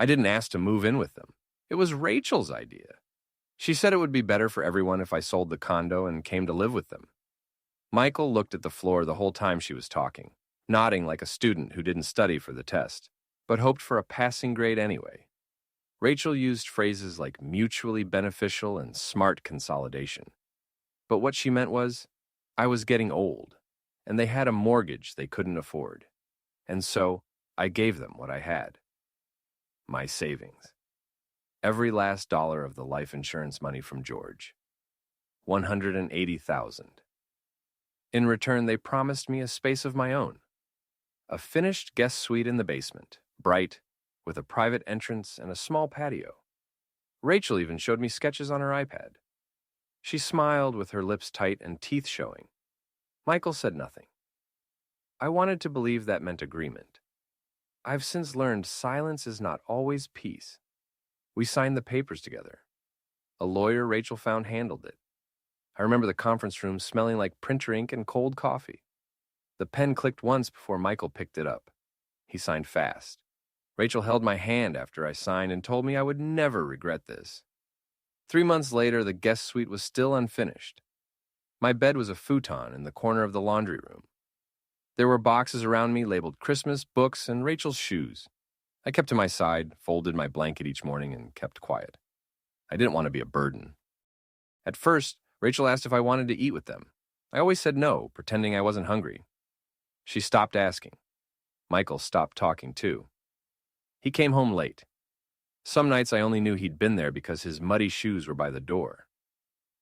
I didn't ask to move in with them. It was Rachel's idea. She said it would be better for everyone if I sold the condo and came to live with them. Michael looked at the floor the whole time she was talking, nodding like a student who didn't study for the test, but hoped for a passing grade anyway. Rachel used phrases like mutually beneficial and smart consolidation. But what she meant was, I was getting old, and they had a mortgage they couldn't afford. And so, I gave them what I had. My savings. Every last dollar of the life insurance money from George. $180,000. In return, they promised me a space of my own. A finished guest suite in the basement, bright, with a private entrance and a small patio. Rachel even showed me sketches on her iPad. She smiled with her lips tight and teeth showing. Michael said nothing. I wanted to believe that meant agreement. I've since learned silence is not always peace. We signed the papers together. A lawyer Rachel found handled it. I remember the conference room smelling like printer ink and cold coffee. The pen clicked once before Michael picked it up. He signed fast. Rachel held my hand after I signed and told me I would never regret this. 3 months later, the guest suite was still unfinished. My bed was a futon in the corner of the laundry room. There were boxes around me labeled Christmas, books, and Rachel's shoes. I kept to my side, folded my blanket each morning, and kept quiet. I didn't want to be a burden. At first, Rachel asked if I wanted to eat with them. I always said no, pretending I wasn't hungry. She stopped asking. Michael stopped talking too. He came home late. Some nights I only knew he'd been there because his muddy shoes were by the door.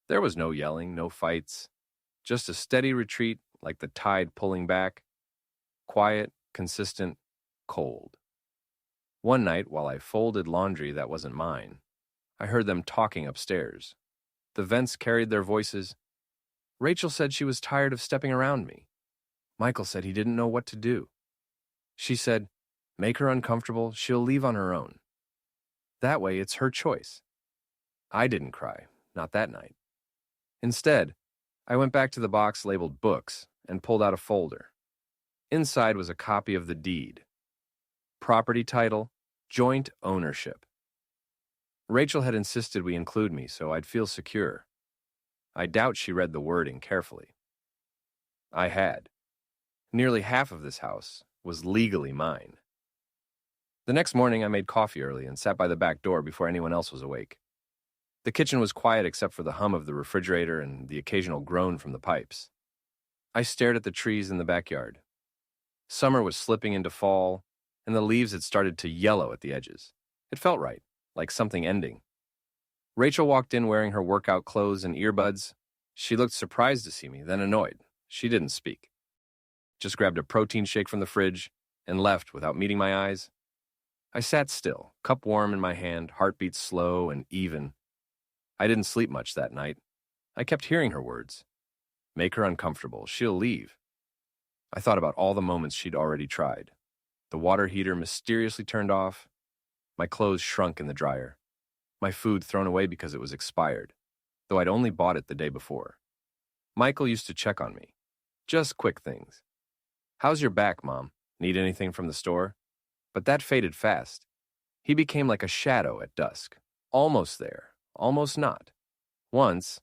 There was no yelling, no fights, just a steady retreat like the tide pulling back. Quiet, consistent, cold. One night, while I folded laundry that wasn't mine, I heard them talking upstairs. The vents carried their voices. Rachel said she was tired of stepping around me. Michael said he didn't know what to do. She said, make her uncomfortable, she'll leave on her own. That way, it's her choice. I didn't cry, not that night. Instead, I went back to the box labeled books and pulled out a folder. Inside was a copy of the deed. Property title, joint ownership. Rachel had insisted we include me so I'd feel secure. I doubt she read the wording carefully. I had. Nearly half of this house was legally mine. The next morning, I made coffee early and sat by the back door before anyone else was awake. The kitchen was quiet except for the hum of the refrigerator and the occasional groan from the pipes. I stared at the trees in the backyard. Summer was slipping into fall, and the leaves had started to yellow at the edges. It felt right, like something ending. Rachel walked in wearing her workout clothes and earbuds. She looked surprised to see me, then annoyed. She didn't speak. Just grabbed a protein shake from the fridge and left without meeting my eyes. I sat still, cup warm in my hand, heartbeat slow and even. I didn't sleep much that night. I kept hearing her words. Make her uncomfortable. She'll leave. I thought about all the moments she'd already tried. The water heater mysteriously turned off. My clothes shrunk in the dryer. My food thrown away because it was expired, though I'd only bought it the day before. Michael used to check on me. Just quick things. How's your back, Mom? Need anything from the store? But that faded fast. He became like a shadow at dusk. Almost there, almost not. Once,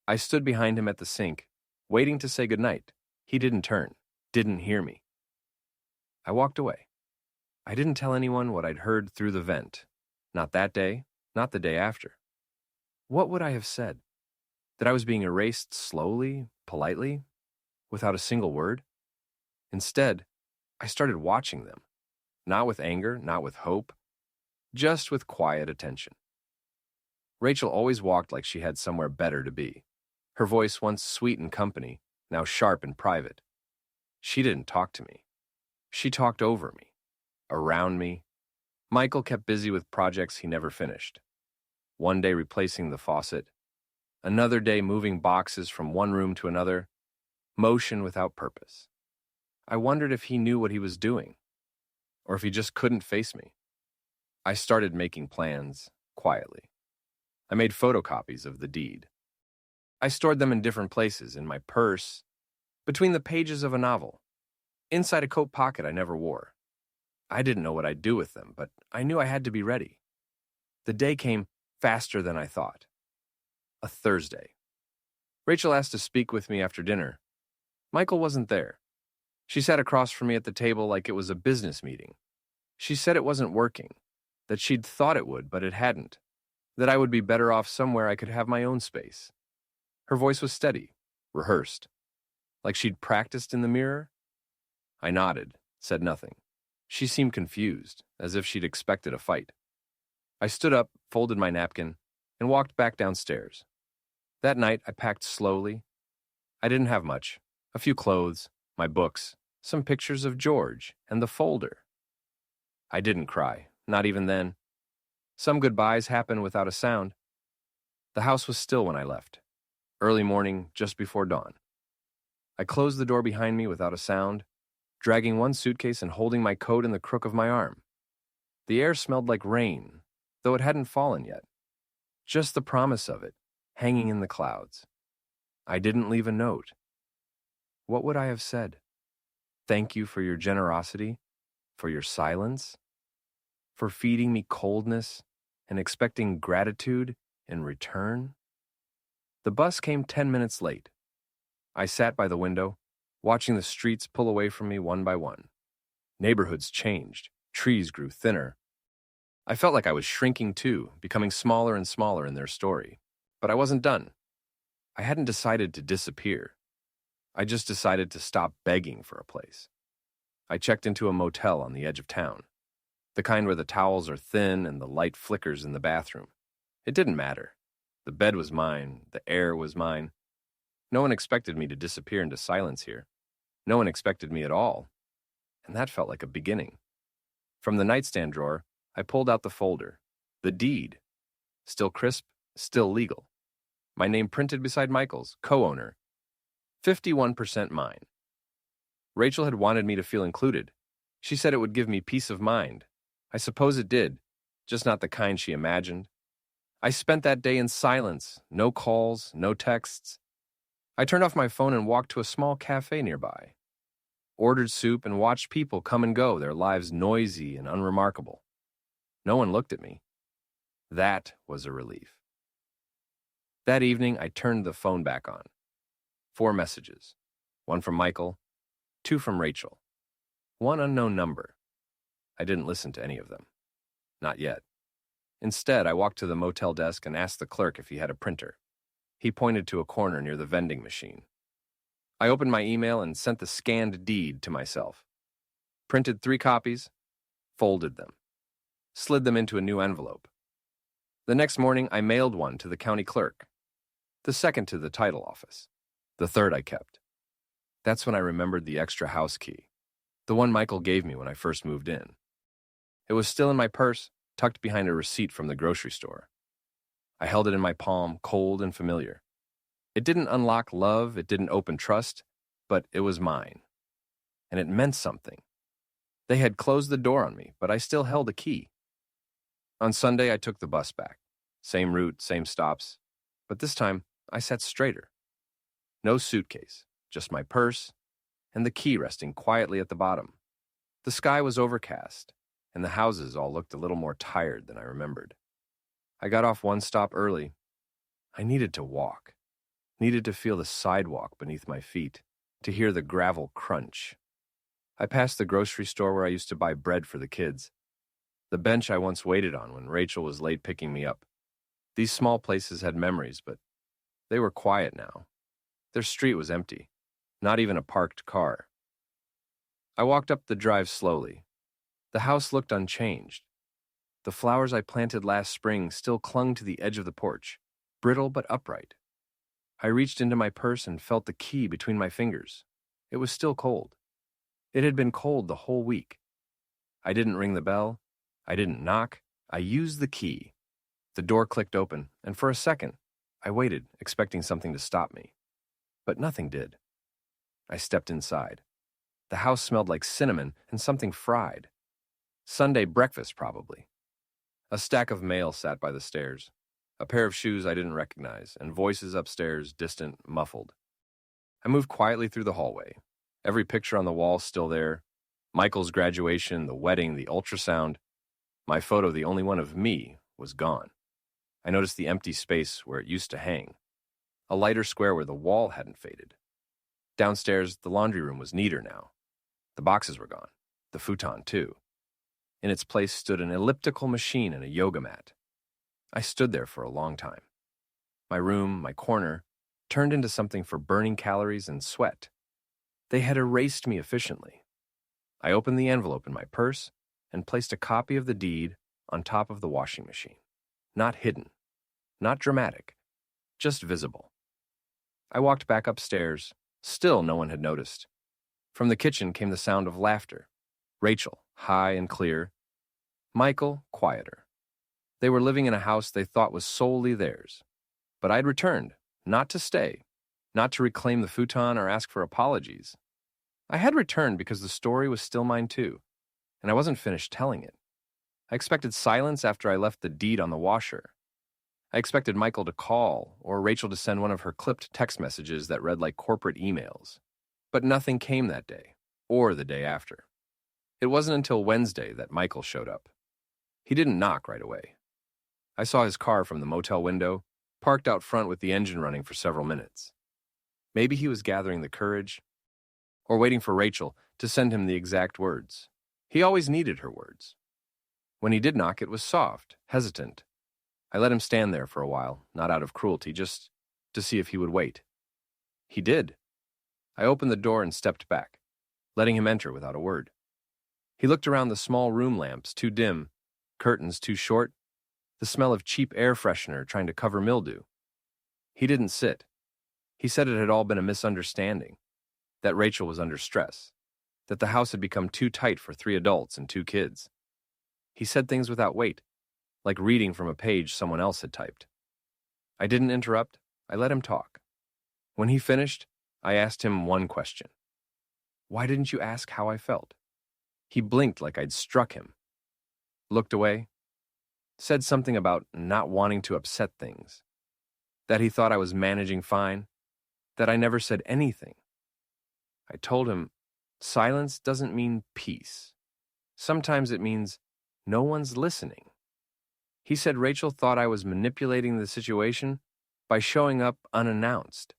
I stood behind him at the sink, waiting to say goodnight. He didn't turn, didn't hear me. I walked away. I didn't tell anyone what I'd heard through the vent. Not that day, not the day after. What would I have said? That I was being erased slowly, politely, without a single word? Instead, I started watching them. Not with anger, not with hope, just with quiet attention. Rachel always walked like she had somewhere better to be. Her voice once sweet in company, now sharp and private. She didn't talk to me. She talked over me, around me. Michael kept busy with projects he never finished. One day replacing the faucet, another day moving boxes from one room to another, motion without purpose. I wondered if he knew what he was doing, or if he just couldn't face me. I started making plans, quietly. I made photocopies of the deed. I stored them in different places, in my purse, between the pages of a novel, inside a coat pocket I never wore. I didn't know what I'd do with them, but I knew I had to be ready. The day came faster than I thought. A Thursday. Rachel asked to speak with me after dinner. Michael wasn't there. She sat across from me at the table like it was a business meeting. She said it wasn't working, that she'd thought it would, but it hadn't, that I would be better off somewhere I could have my own space. Her voice was steady, rehearsed, like she'd practiced in the mirror. I nodded, said nothing. She seemed confused, as if she'd expected a fight. I stood up, folded my napkin, and walked back downstairs. That night, I packed slowly. I didn't have much. A few clothes, my books, some pictures of George, and the folder. I didn't cry, not even then. Some goodbyes happened without a sound. The house was still when I left. Early morning, just before dawn. I closed the door behind me without a sound, dragging one suitcase and holding my coat in the crook of my arm. The air smelled like rain, though it hadn't fallen yet. Just the promise of it, hanging in the clouds. I didn't leave a note. What would I have said? Thank you for your generosity, for your silence, for feeding me coldness and expecting gratitude in return? The bus came 10 minutes late. I sat by the window, watching the streets pull away from me one by one. Neighborhoods changed. Trees grew thinner. I felt like I was shrinking too, becoming smaller and smaller in their story. But I wasn't done. I hadn't decided to disappear. I just decided to stop begging for a place. I checked into a motel on the edge of town, the kind where the towels are thin and the light flickers in the bathroom. It didn't matter. The bed was mine. The air was mine. No one expected me to disappear into silence here. No one expected me at all. And that felt like a beginning. From the nightstand drawer, I pulled out the folder. The deed. Still crisp, still legal. My name printed beside Michael's, co-owner. 51% mine. Rachel had wanted me to feel included. She said it would give me peace of mind. I suppose it did, just not the kind she imagined. I spent that day in silence, no calls, no texts. I turned off my phone and walked to a small cafe nearby. Ordered soup and watched people come and go, their lives noisy and unremarkable. No one looked at me. That was a relief. That evening, I turned the phone back on. 4 messages. 1 from Michael, 2 from Rachel. 1 unknown number. I didn't listen to any of them. Not yet. Instead, I walked to the motel desk and asked the clerk if he had a printer. He pointed to a corner near the vending machine. I opened my email and sent the scanned deed to myself. Printed 3 copies, folded them, slid them into a new envelope. The next morning, I mailed 1 to the county clerk, the second to the title office, the third I kept. That's when I remembered the extra house key, the one Michael gave me when I first moved in. It was still in my purse, tucked behind a receipt from the grocery store. I held it in my palm, cold and familiar. It didn't unlock love, it didn't open trust, but it was mine. And it meant something. They had closed the door on me, but I still held a key. On Sunday, I took the bus back. Same route, same stops. But this time, I sat straighter. No suitcase, just my purse, and the key resting quietly at the bottom. The sky was overcast, and the houses all looked a little more tired than I remembered. I got off 1 stop early. I needed to walk. Needed to feel the sidewalk beneath my feet, to hear the gravel crunch. I passed the grocery store where I used to buy bread for the kids. The bench I once waited on when Rachel was late picking me up. These small places had memories, but they were quiet now. Their street was empty, not even a parked car. I walked up the drive slowly. The house looked unchanged. The flowers I planted last spring still clung to the edge of the porch, brittle but upright. I reached into my purse and felt the key between my fingers. It was still cold. It had been cold the whole week. I didn't ring the bell. I didn't knock. I used the key. The door clicked open, and for a second, I waited, expecting something to stop me. But nothing did. I stepped inside. The house smelled like cinnamon and something fried. Sunday breakfast, probably. A stack of mail sat by the stairs. A pair of shoes I didn't recognize, and voices upstairs, distant, muffled. I moved quietly through the hallway. Every picture on the wall still there. Michael's graduation, the wedding, the ultrasound. My photo, the only one of me, was gone. I noticed the empty space where it used to hang, a lighter square where the wall hadn't faded. Downstairs, the laundry room was neater now. The boxes were gone, the futon too. In its place stood an elliptical machine and a yoga mat. I stood there for a long time. My room, my corner, turned into something for burning calories and sweat. They had erased me efficiently. I opened the envelope in my purse and placed a copy of the deed on top of the washing machine. Not hidden, not dramatic, just visible. I walked back upstairs. Still no one had noticed. From the kitchen came the sound of laughter. Rachel, high and clear. Michael, quieter. They were living in a house they thought was solely theirs. But I'd returned, not to stay, not to reclaim the futon or ask for apologies. I had returned because the story was still mine too, and I wasn't finished telling it. I expected silence after I left the deed on the washer. I expected Michael to call or Rachel to send one of her clipped text messages that read like corporate emails. But nothing came that day, or the day after. It wasn't until Wednesday that Michael showed up. He didn't knock right away. I saw his car from the motel window, parked out front with the engine running for several minutes. Maybe he was gathering the courage, or waiting for Rachel to send him the exact words. He always needed her words. When he did knock, it was soft, hesitant. I let him stand there for a while, not out of cruelty, just to see if he would wait. He did. I opened the door and stepped back, letting him enter without a word. He looked around the small room lamps, too dim, curtains too short, the smell of cheap air freshener trying to cover mildew. He didn't sit. He said it had all been a misunderstanding, that Rachel was under stress, that the house had become too tight for 3 adults and 2 kids. He said things without weight, like reading from a page someone else had typed. I didn't interrupt. I let him talk. When he finished, I asked him one question. Why didn't you ask how I felt? He blinked like I'd struck him, looked away, said something about not wanting to upset things, that he thought I was managing fine, that I never said anything. I told him, silence doesn't mean peace. Sometimes it means no one's listening. He said Rachel thought I was manipulating the situation by showing up unannounced,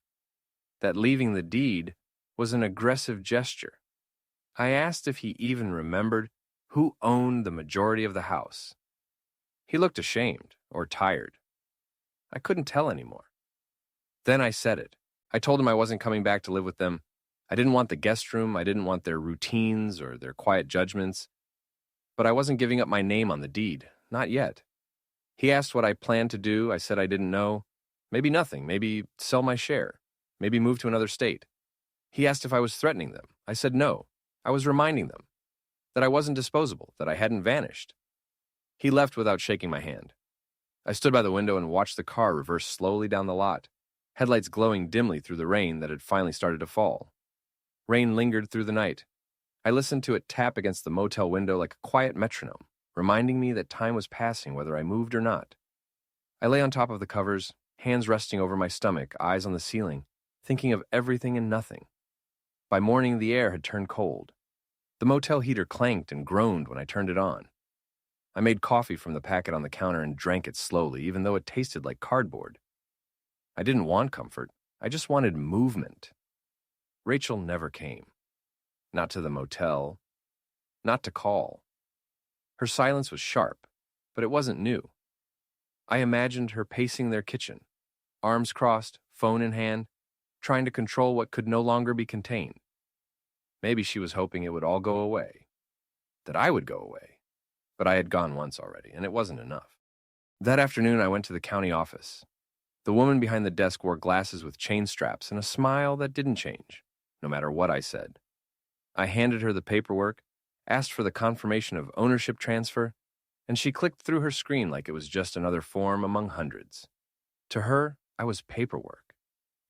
that leaving the deed was an aggressive gesture. I asked if he even remembered who owned the majority of the house. He looked ashamed or tired. I couldn't tell anymore. Then I said it. I told him I wasn't coming back to live with them. I didn't want the guest room. I didn't want their routines or their quiet judgments. But I wasn't giving up my name on the deed. Not yet. He asked what I planned to do. I said I didn't know. Maybe nothing. Maybe sell my share. Maybe move to another state. He asked if I was threatening them. I said no. I was reminding them that I wasn't disposable, that I hadn't vanished. He left without shaking my hand. I stood by the window and watched the car reverse slowly down the lot, headlights glowing dimly through the rain that had finally started to fall. Rain lingered through the night. I listened to it tap against the motel window like a quiet metronome, reminding me that time was passing whether I moved or not. I lay on top of the covers, hands resting over my stomach, eyes on the ceiling, thinking of everything and nothing. By morning, the air had turned cold. The motel heater clanked and groaned when I turned it on. I made coffee from the packet on the counter and drank it slowly, even though it tasted like cardboard. I didn't want comfort. I just wanted movement. Rachel never came. Not to the motel. Not to call. Her silence was sharp, but it wasn't new. I imagined her pacing their kitchen, arms crossed, phone in hand, trying to control what could no longer be contained. Maybe she was hoping it would all go away, that I would go away. But I had gone once already, and it wasn't enough. That afternoon, I went to the county office. The woman behind the desk wore glasses with chain straps and a smile that didn't change, no matter what I said. I handed her the paperwork, asked for the confirmation of ownership transfer, and she clicked through her screen like it was just another form among hundreds. To her, I was paperwork.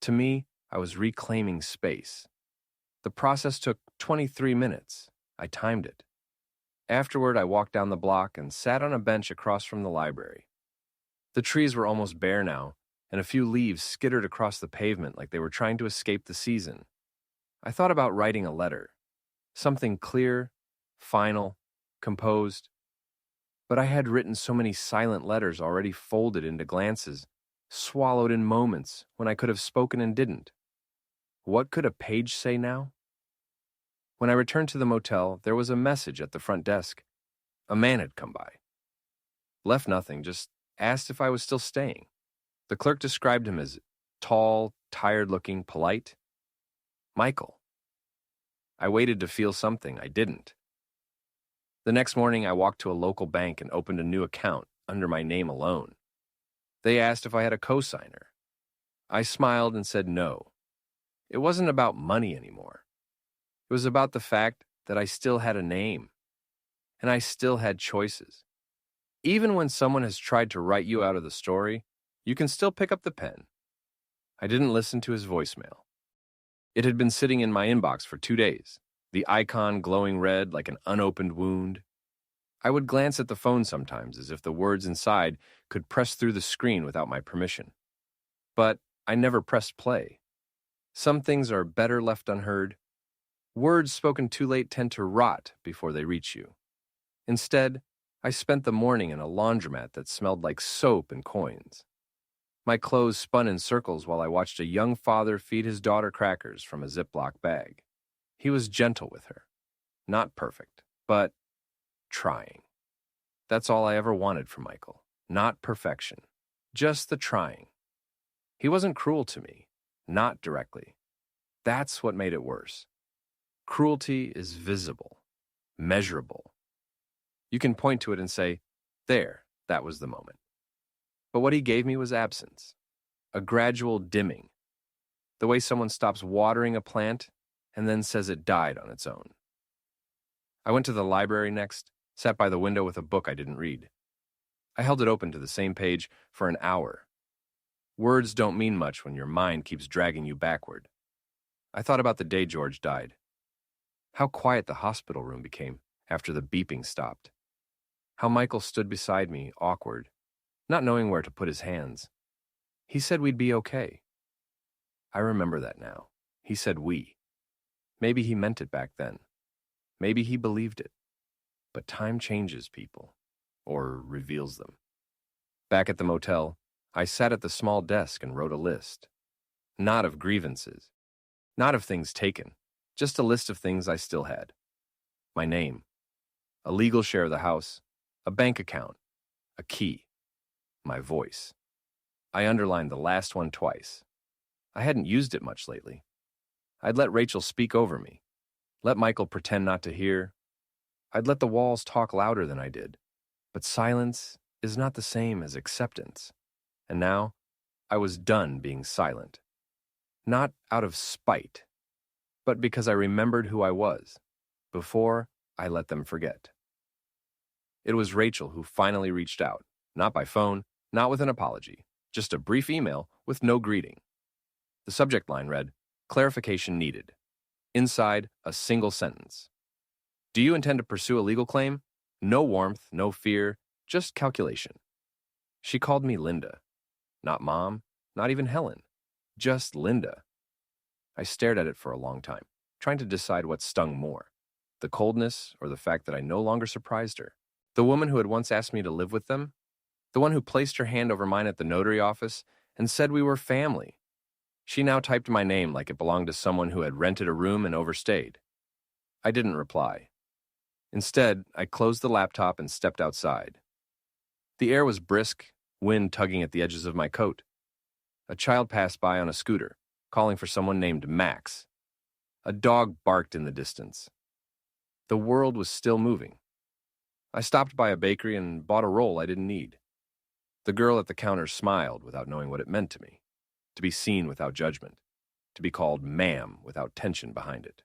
To me, I was reclaiming space. The process took 23 minutes. I timed it. Afterward, I walked down the block and sat on a bench across from the library. The trees were almost bare now, and a few leaves skittered across the pavement like they were trying to escape the season. I thought about writing a letter, something clear, final, composed. But I had written so many silent letters already folded into glances, swallowed in moments when I could have spoken and didn't. What could a page say now? When I returned to the motel, there was a message at the front desk. A man had come by. Left nothing, just asked if I was still staying. The clerk described him as tall, tired-looking, polite. Michael. I waited to feel something. I didn't. The next morning, I walked to a local bank and opened a new account under my name alone. They asked if I had a cosigner. I smiled and said no. It wasn't about money anymore. It was about the fact that I still had a name, and I still had choices. Even when someone has tried to write you out of the story, you can still pick up the pen. I didn't listen to his voicemail. It had been sitting in my inbox for 2 days, the icon glowing red like an unopened wound. I would glance at the phone sometimes as if the words inside could press through the screen without my permission. But I never pressed play. Some things are better left unheard. Words spoken too late tend to rot before they reach you. Instead, I spent the morning in a laundromat that smelled like soap and coins. My clothes spun in circles while I watched a young father feed his daughter crackers from a Ziploc bag. He was gentle with her. Not perfect, but trying. That's all I ever wanted from Michael. Not perfection. Just the trying. He wasn't cruel to me. Not directly. That's what made it worse. Cruelty is visible, measurable. You can point to it and say, there, that was the moment. But what he gave me was absence, a gradual dimming, the way someone stops watering a plant and then says it died on its own. I went to the library next, sat by the window with a book I didn't read. I held it open to the same page for an hour. Words don't mean much when your mind keeps dragging you backward. I thought about the day George died. How quiet the hospital room became after the beeping stopped. How Michael stood beside me, awkward, not knowing where to put his hands. He said we'd be okay. I remember that now. He said we. Maybe he meant it back then. Maybe he believed it. But time changes people, or reveals them. Back at the motel, I sat at the small desk and wrote a list. Not of grievances, not of things taken, just a list of things I still had. My name, a legal share of the house, a bank account, a key, my voice. I underlined the last one twice. I hadn't used it much lately. I'd let Rachel speak over me, let Michael pretend not to hear. I'd let the walls talk louder than I did. But silence is not the same as acceptance. And now, I was done being silent. Not out of spite, but because I remembered who I was, before I let them forget. It was Rachel who finally reached out, not by phone, not with an apology, just a brief email with no greeting. The subject line read, "Clarification needed." Inside, a single sentence. "Do you intend to pursue a legal claim? No warmth, no fear, just calculation." She called me Linda. Not Mom, not even Helen. Just Linda. I stared at it for a long time, trying to decide what stung more, the coldness or the fact that I no longer surprised her. The woman who had once asked me to live with them, the one who placed her hand over mine at the notary office and said we were family. She now typed my name like it belonged to someone who had rented a room and overstayed. I didn't reply. Instead, I closed the laptop and stepped outside. The air was brisk, wind tugging at the edges of my coat. A child passed by on a scooter, calling for someone named Max. A dog barked in the distance. The world was still moving. I stopped by a bakery and bought a roll I didn't need. The girl at the counter smiled without knowing what it meant to me. To be seen without judgment. To be called ma'am without tension behind it.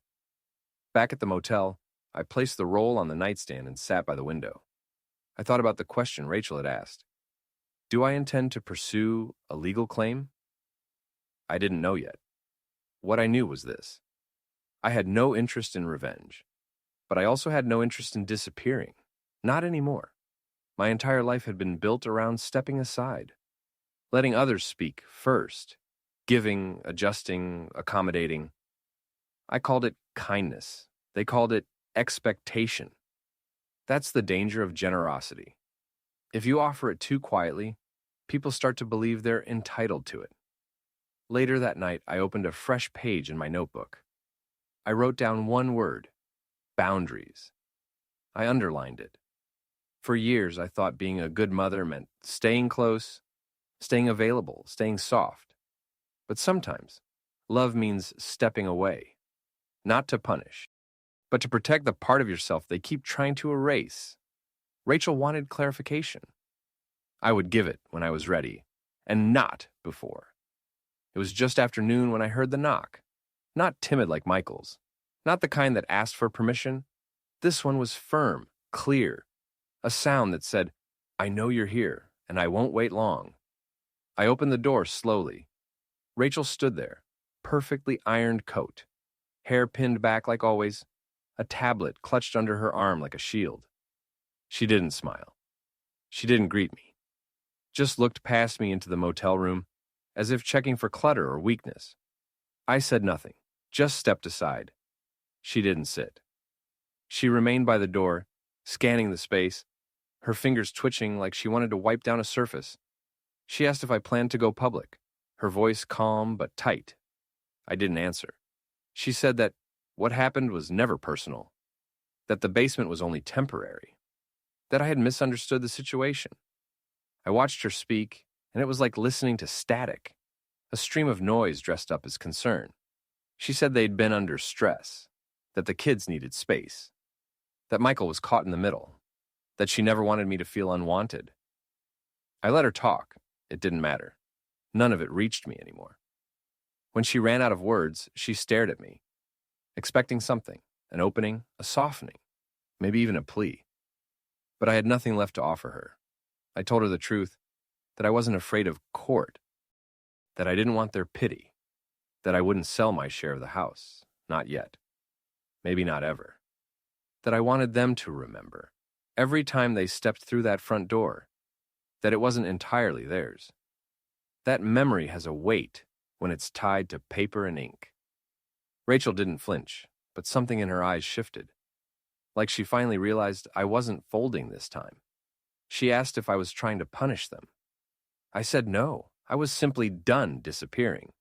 Back at the motel, I placed the roll on the nightstand and sat by the window. I thought about the question Rachel had asked. Do I intend to pursue a legal claim? I didn't know yet. What I knew was this. I had no interest in revenge, but I also had no interest in disappearing. Not anymore. My entire life had been built around stepping aside, letting others speak first, giving, adjusting, accommodating. I called it kindness. They called it expectation. That's the danger of generosity. If you offer it too quietly, people start to believe they're entitled to it. Later that night, I opened a fresh page in my notebook. I wrote down one word: boundaries. I underlined it. For years, I thought being a good mother meant staying close, staying available, staying soft. But sometimes, love means stepping away, not to punish, but to protect the part of yourself they keep trying to erase. Rachel wanted clarification. I would give it when I was ready, and not before. It was just after noon when I heard the knock. Not timid like Michael's, not the kind that asked for permission. This one was firm, clear, a sound that said, "I know you're here, and I won't wait long." I opened the door slowly. Rachel stood there, perfectly ironed coat, hair pinned back like always, a tablet clutched under her arm like a shield. She didn't smile. She didn't greet me. Just looked past me into the motel room, as if checking for clutter or weakness. I said nothing, just stepped aside. She didn't sit. She remained by the door, scanning the space, her fingers twitching like she wanted to wipe down a surface. She asked if I planned to go public, her voice calm but tight. I didn't answer. She said that what happened was never personal, that the basement was only temporary, that I had misunderstood the situation. I watched her speak, and it was like listening to static, a stream of noise dressed up as concern. She said they'd been under stress, that the kids needed space, that Michael was caught in the middle, that she never wanted me to feel unwanted. I let her talk. It didn't matter. None of it reached me anymore. When she ran out of words, she stared at me, expecting something, an opening, a softening, maybe even a plea. But I had nothing left to offer her. I told her the truth, that I wasn't afraid of court, that I didn't want their pity, that I wouldn't sell my share of the house, not yet, maybe not ever, that I wanted them to remember, every time they stepped through that front door, that it wasn't entirely theirs. That memory has a weight when it's tied to paper and ink. Rachel didn't flinch, but something in her eyes shifted, like she finally realized I wasn't folding this time. She asked if I was trying to punish them. I said no, I was simply done disappearing.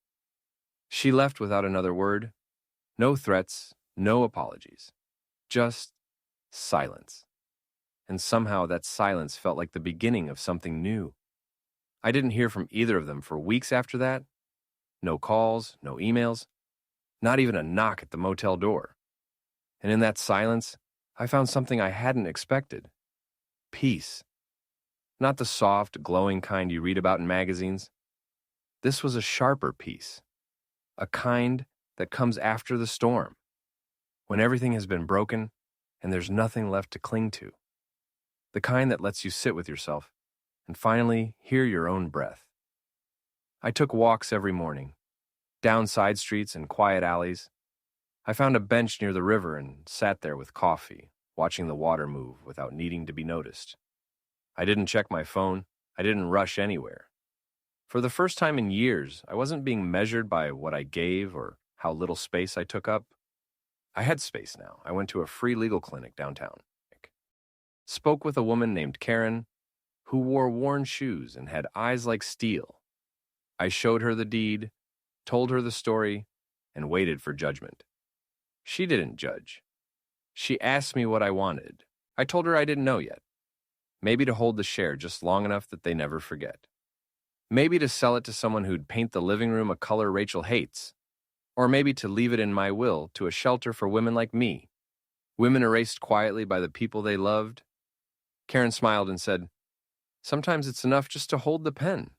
She left without another word. No threats, no apologies. Just silence. And somehow that silence felt like the beginning of something new. I didn't hear from either of them for weeks after that. No calls, no emails, not even a knock at the motel door. And in that silence, I found something I hadn't expected. Peace. Not the soft, glowing kind you read about in magazines. This was a sharper peace. A kind that comes after the storm, when everything has been broken and there's nothing left to cling to. The kind that lets you sit with yourself and finally hear your own breath. I took walks every morning, down side streets and quiet alleys. I found a bench near the river and sat there with coffee, watching the water move without needing to be noticed. I didn't check my phone. I didn't rush anywhere. For the first time in years, I wasn't being measured by what I gave or how little space I took up. I had space now. I went to a free legal clinic downtown. Spoke with a woman named Karen, who wore worn shoes and had eyes like steel. I showed her the deed, told her the story, and waited for judgment. She didn't judge. She asked me what I wanted. I told her I didn't know yet. Maybe to hold the share just long enough that they never forget. Maybe to sell it to someone who'd paint the living room a color Rachel hates. Or maybe to leave it in my will to a shelter for women like me. Women erased quietly by the people they loved. Karen smiled and said, "Sometimes it's enough just to hold the pen."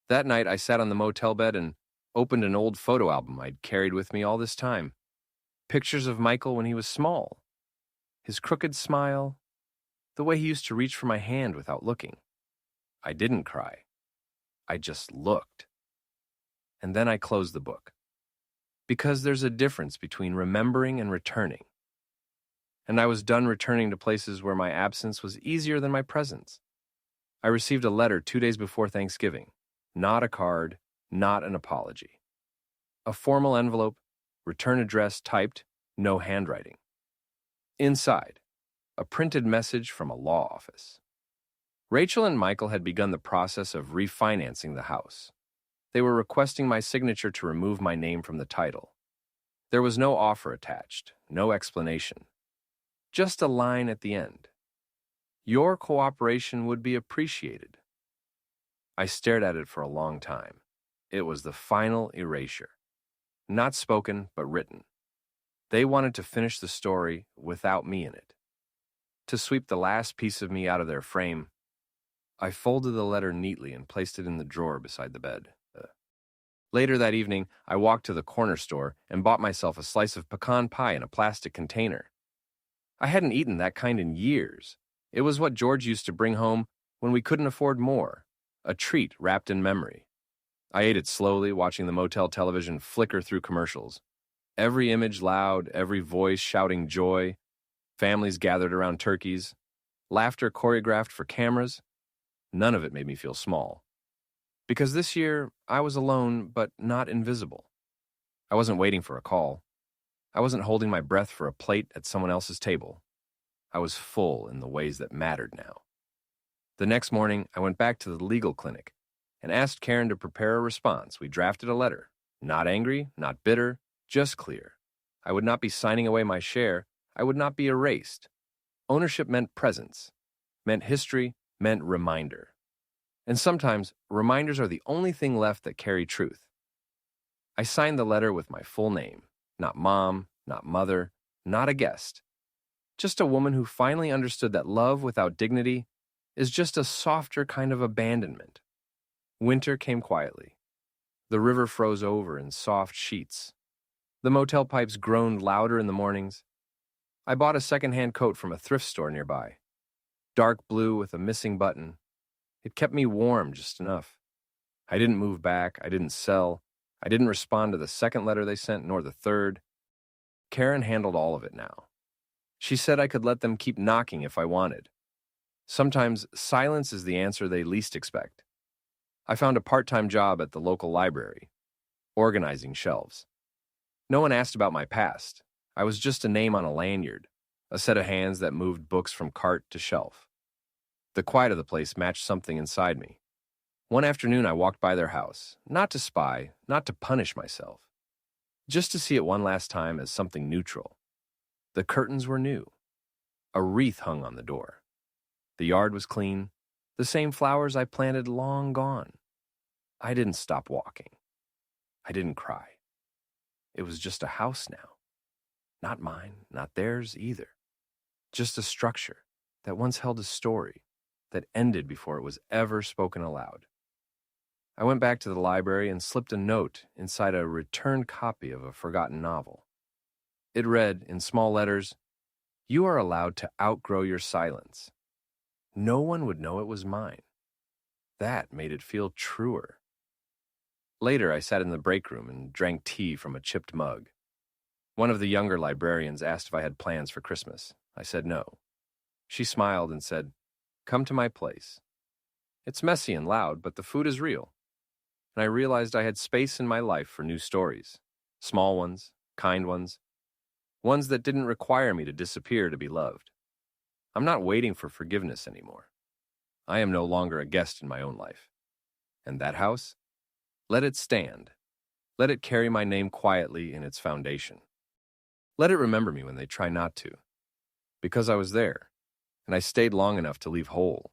That night I sat on the motel bed and opened an old photo album I'd carried with me all this time. Pictures of Michael when he was small. His crooked smile. The way he used to reach for my hand without looking. I didn't cry. I just looked. And then I closed the book. Because there's a difference between remembering and returning. And I was done returning to places where my absence was easier than my presence. I received a letter 2 days before Thanksgiving. Not a card, not an apology. A formal envelope, return address typed, no handwriting. Inside, a printed message from a law office. Rachel and Michael had begun the process of refinancing the house. They were requesting my signature to remove my name from the title. There was no offer attached, no explanation. Just a line at the end. Your cooperation would be appreciated. I stared at it for a long time. It was the final erasure. Not spoken, but written. They wanted to finish the story without me in it. To sweep the last piece of me out of their frame, I folded the letter neatly and placed it in the drawer beside the bed. Later that evening, I walked to the corner store and bought myself a slice of pecan pie in a plastic container. I hadn't eaten that kind in years. It was what George used to bring home when we couldn't afford more, a treat wrapped in memory. I ate it slowly, watching the motel television flicker through commercials. Every image loud, every voice shouting joy, families gathered around turkeys, laughter choreographed for cameras. None of it made me feel small. Because this year, I was alone, but not invisible. I wasn't waiting for a call. I wasn't holding my breath for a plate at someone else's table. I was full in the ways that mattered now. The next morning, I went back to the legal clinic and asked Karen to prepare a response. We drafted a letter. Not angry, not bitter, just clear. I would not be signing away my share. I would not be erased. Ownership meant presence, meant history, meant reminder. And sometimes, reminders are the only thing left that carry truth. I signed the letter with my full name. Not mom, not mother, not a guest. Just a woman who finally understood that love without dignity is just a softer kind of abandonment. Winter came quietly. The river froze over in soft sheets. The motel pipes groaned louder in the mornings. I bought a second-hand coat from a thrift store nearby. Dark blue with a missing button. It kept me warm just enough. I didn't move back. I didn't sell. I didn't respond to the second letter they sent, nor the third. Karen handled all of it now. She said I could let them keep knocking if I wanted. Sometimes silence is the answer they least expect. I found a part-time job at the local library, organizing shelves. No one asked about my past. I was just a name on a lanyard, a set of hands that moved books from cart to shelf. The quiet of the place matched something inside me. One afternoon, I walked by their house, not to spy, not to punish myself, just to see it one last time as something neutral. The curtains were new. A wreath hung on the door. The yard was clean, the same flowers I planted long gone. I didn't stop walking. I didn't cry. It was just a house now. Not mine, not theirs either. Just a structure that once held a story that ended before it was ever spoken aloud. I went back to the library and slipped a note inside a returned copy of a forgotten novel. It read, in small letters, "You are allowed to outgrow your silence. No one would know it was mine." That made it feel truer. Later, I sat in the break room and drank tea from a chipped mug. One of the younger librarians asked if I had plans for Christmas. I said no. She smiled and said, "Come to my place. It's messy and loud, but the food is real." And I realized I had space in my life for new stories. Small ones, kind ones. Ones that didn't require me to disappear to be loved. I'm not waiting for forgiveness anymore. I am no longer a guest in my own life. And that house? Let it stand. Let it carry my name quietly in its foundation. Let it remember me when they try not to. Because I was there, and I stayed long enough to leave whole.